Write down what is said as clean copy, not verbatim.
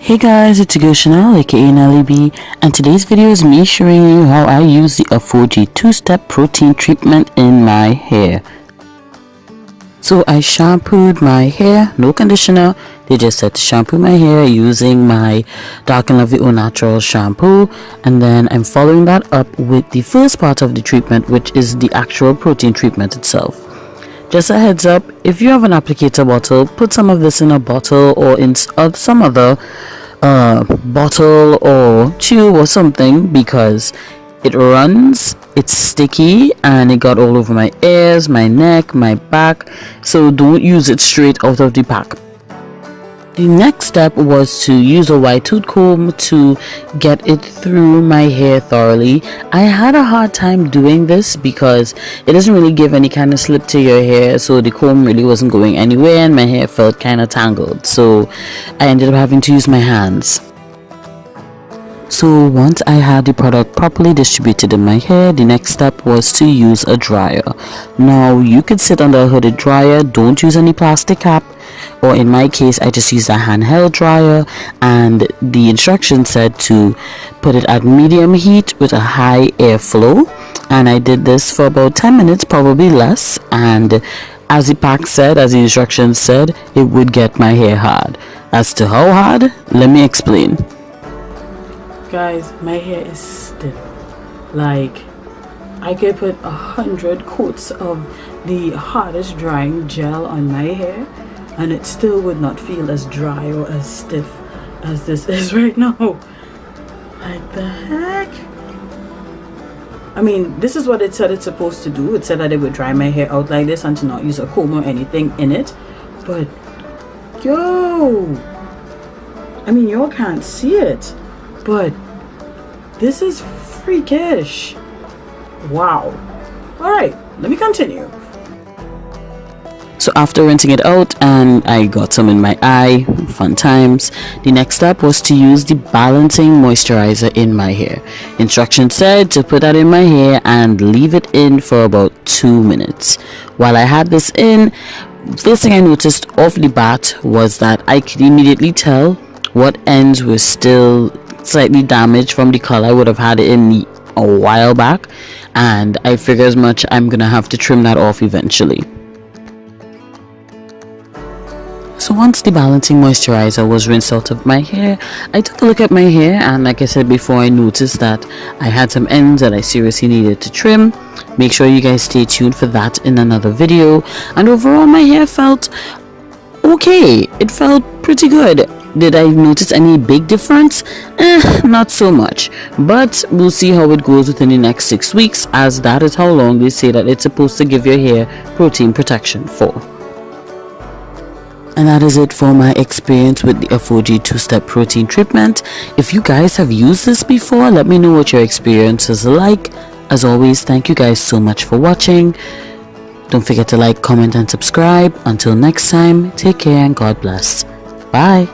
Hey guys, it's your girl Chanel, aka Nelly B, and today's video is me showing you how I use the ApHogee two-step protein treatment in my hair. So I shampooed my hair, no conditioner. They just said to shampoo my hair using my Dark and Lovely Au Natural shampoo, and then I'm following that up with the first part of the treatment, which is the actual protein treatment itself. Just a heads up, if you have an applicator bottle, put some of this in a bottle or in some other bottle or tube or something, because it runs, it's sticky, and it got all over my ears, my neck, my back, so don't use it straight out of the pack. The next step was to use a white tooth comb to get it through my hair thoroughly. I had a hard time doing this because it doesn't really give any kind of slip to your hair, so the comb really wasn't going anywhere and my hair felt kind of tangled, so I ended up having to use my hands. So once I had the product properly distributed in my hair, the next step was to use a dryer. Now you could sit under a hooded dryer, don't use any plastic cap, or in my case I just used a handheld dryer, and the instructions said to put it at medium heat with a high airflow, and I did this for about 10 minutes, probably less, and as the pack said, as the instructions said, it would get my hair hard. As to how hard, let me explain. Guys, my hair is stiff. Like, I could put 100 coats of the hardest drying gel on my hair and it still would not feel as dry or as stiff as this is right now. Like the heck? I mean, this is what it said it's supposed to do. It said that it would dry my hair out like this and to not use a comb or anything in it. But, yo! I mean, y'all can't see it, but this is freakish. Wow. Alright, let me continue. So after rinsing it out and I got some in my eye, fun times, the next step was to use the balancing moisturizer in my hair. Instructions said to put that in my hair and leave it in for about 2 minutes. While I had this in, first thing I noticed off the bat was that I could immediately tell what ends were still slightly damaged from the color. I would have had it in a while back, and I figure as much. I'm gonna have to trim that off eventually. So once the balancing moisturizer was rinsed out of my hair, I took a look at my hair, and like I said before, I noticed that I had some ends that I seriously needed to trim. Make sure you guys stay tuned for that in another video. And overall, my hair felt okay. It felt pretty good. Did I notice any big difference? Not so much, but we'll see how it goes within the next 6 weeks, as that is how long they say that it's supposed to give your hair protein protection for. And that is it for my experience with the ApHogee two-step protein treatment. If you guys have used this before, let me know what your experience is like. As always, thank you guys so much for watching. Don't forget to like, comment, and subscribe. Until next time, take care and God bless. Bye.